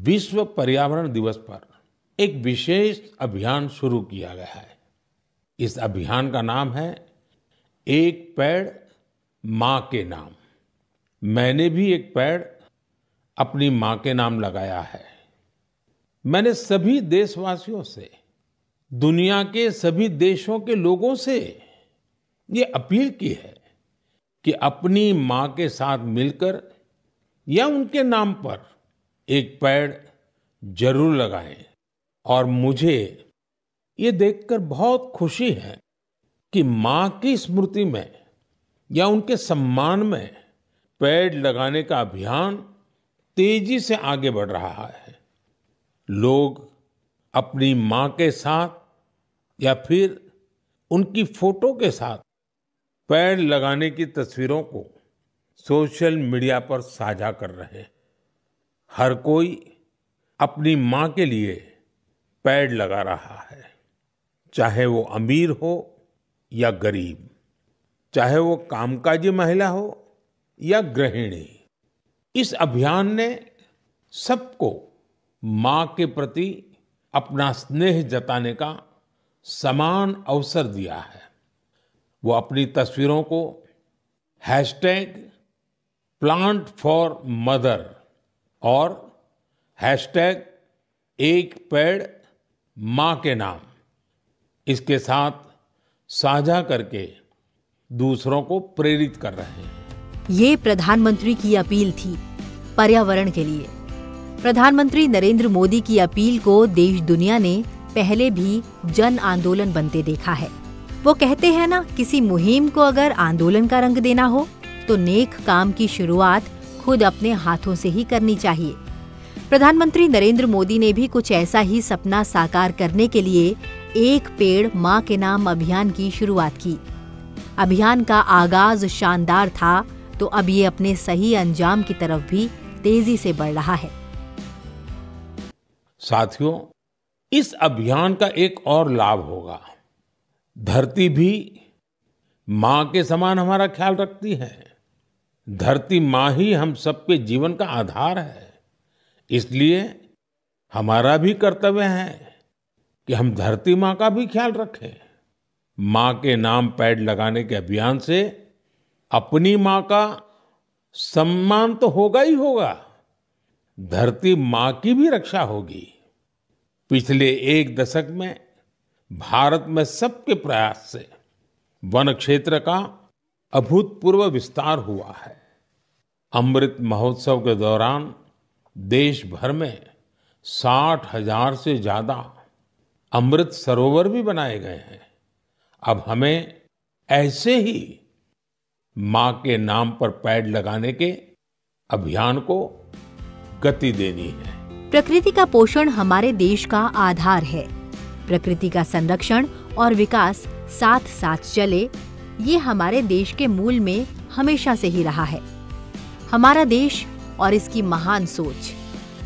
विश्व पर्यावरण दिवस पर एक विशेष अभियान शुरू किया गया है। इस अभियान का नाम है एक पेड़ माँ के नाम। मैंने भी एक पेड़ अपनी माँ के नाम लगाया है। मैंने सभी देशवासियों से, दुनिया के सभी देशों के लोगों से ये अपील की है कि अपनी माँ के साथ मिलकर या उनके नाम पर एक पेड़ जरूर लगाएं। और मुझे ये देखकर बहुत खुशी है कि माँ की स्मृति में या उनके सम्मान में पेड़ लगाने का अभियान तेजी से आगे बढ़ रहा है। लोग अपनी माँ के साथ या फिर उनकी फोटो के साथ पेड़ लगाने की तस्वीरों को सोशल मीडिया पर साझा कर रहे हैं। हर कोई अपनी माँ के लिए पेड़ लगा रहा है, चाहे वो अमीर हो या गरीब, चाहे वो कामकाजी महिला हो या गृहिणी। इस अभियान ने सबको माँ के प्रति अपना स्नेह जताने का समान अवसर दिया है। वो अपनी तस्वीरों को #PlantForMother और एक पेड़ माँ के नाम इसके साथ साझा करके दूसरों को प्रेरित कर रहे हैं। ये प्रधानमंत्री की अपील थी पर्यावरण के लिए। प्रधानमंत्री नरेंद्र मोदी की अपील को देश दुनिया ने पहले भी जन आंदोलन बनते देखा है। वो कहते हैं ना, किसी मुहिम को अगर आंदोलन का रंग देना हो तो नेक काम की शुरुआत खुद अपने हाथों से ही करनी चाहिए। प्रधानमंत्री नरेंद्र मोदी ने भी कुछ ऐसा ही सपना साकार करने के लिए एक पेड़ माँ के नाम अभियान की शुरुआत की। अभियान का आगाज शानदार था, तो अब ये अपने सही अंजाम की तरफ भी तेजी से बढ़ रहा है। साथियों, इस अभियान का एक और लाभ होगा। धरती भी माँ के समान हमारा ख्याल रखती है। धरती माँ ही हम सबके जीवन का आधार है। इसलिए हमारा भी कर्तव्य है कि हम धरती माँ का भी ख्याल रखें। माँ के नाम पेड़ लगाने के अभियान से अपनी माँ का सम्मान तो होगा ही होगा, धरती माँ की भी रक्षा होगी। पिछले एक दशक में भारत में सबके प्रयास से वन क्षेत्र का अभूतपूर्व विस्तार हुआ है। अमृत महोत्सव के दौरान देश भर में 60,000 से ज्यादा अमृत सरोवर भी बनाए गए हैं। अब हमें ऐसे ही माँ के नाम पर पेड़ लगाने के अभियान को गति देनी है। प्रकृति का पोषण हमारे देश का आधार है। प्रकृति का संरक्षण और विकास साथ साथ चले, ये हमारे देश के मूल में हमेशा से ही रहा है। हमारा देश और इसकी महान सोच,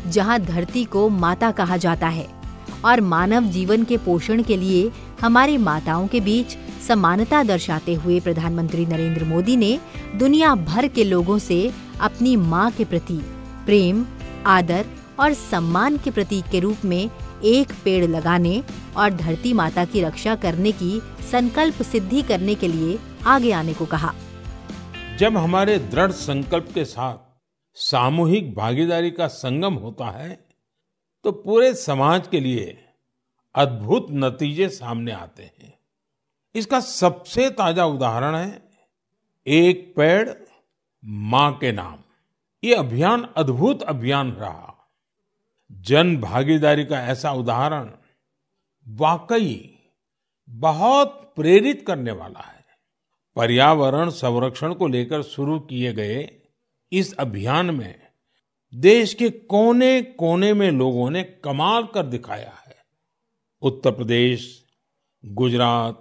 जहाँ धरती को माता कहा जाता है और मानव जीवन के पोषण के लिए हमारी माताओं के बीच समानता दर्शाते हुए प्रधानमंत्री नरेंद्र मोदी ने दुनिया भर के लोगों से अपनी माँ के प्रति प्रेम, आदर और सम्मान के प्रतीक के रूप में एक पेड़ लगाने और धरती माता की रक्षा करने की संकल्प सिद्धि करने के लिए आगे आने को कहा। जब हमारे दृढ़ संकल्प के साथ सामूहिक भागीदारी का संगम होता है तो पूरे समाज के लिए अद्भुत नतीजे सामने आते हैं। इसका सबसे ताजा उदाहरण है एक पेड़ माँ के नाम। ये अभियान अद्भुत अभियान रहा। जन भागीदारी का ऐसा उदाहरण वाकई बहुत प्रेरित करने वाला है। पर्यावरण संरक्षण को लेकर शुरू किए गए इस अभियान में देश के कोने कोने में लोगों ने कमाल कर दिखाया है। उत्तर प्रदेश, गुजरात,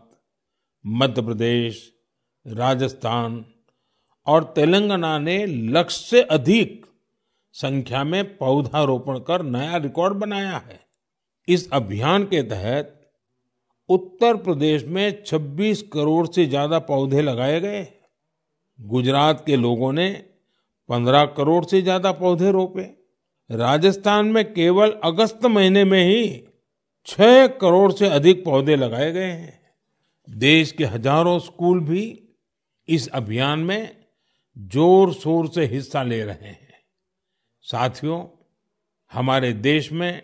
मध्य प्रदेश, राजस्थान और तेलंगाना ने लक्ष्य से अधिक संख्या में पौधारोपण कर नया रिकॉर्ड बनाया है। इस अभियान के तहत उत्तर प्रदेश में 26 करोड़ से ज्यादा पौधे लगाए गए। गुजरात के लोगों ने 15 करोड़ से ज्यादा पौधे रोपे। राजस्थान में केवल अगस्त महीने में ही 6 करोड़ से अधिक पौधे लगाए गए हैं। देश के हजारों स्कूल भी इस अभियान में जोर शोर से हिस्सा ले रहे हैं। साथियों, हमारे देश में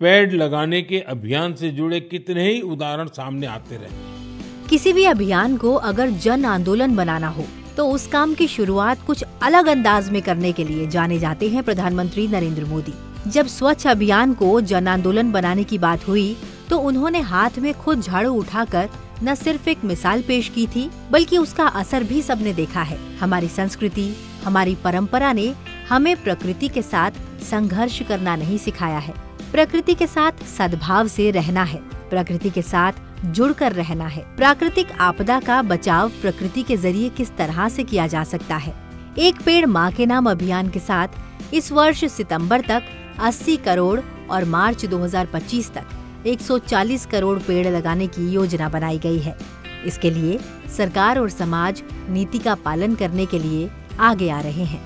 पेड़ लगाने के अभियान से जुड़े कितने ही उदाहरण सामने आते रहे। किसी भी अभियान को अगर जन आंदोलन बनाना हो तो उस काम की शुरुआत कुछ अलग अंदाज में करने के लिए जाने जाते हैं प्रधानमंत्री नरेंद्र मोदी। जब स्वच्छ अभियान को जन आंदोलन बनाने की बात हुई तो उन्होंने हाथ में खुद झाड़ू उठाकर न सिर्फ एक मिसाल पेश की थी, बल्कि उसका असर भी सबने देखा है। हमारी संस्कृति, हमारी परंपरा ने हमें प्रकृति के साथ संघर्ष करना नहीं सिखाया है। प्रकृति के साथ सद्भाव से रहना है, प्रकृति के साथ जुड़कर रहना है। प्राकृतिक आपदा का बचाव प्रकृति के जरिए किस तरह से किया जा सकता है। एक पेड़ माँ के नाम अभियान के साथ इस वर्ष सितंबर तक 80 करोड़ और मार्च 2025 तक 140 करोड़ पेड़ लगाने की योजना बनाई गई है। इसके लिए सरकार और समाज नीति का पालन करने के लिए आगे आ रहे हैं।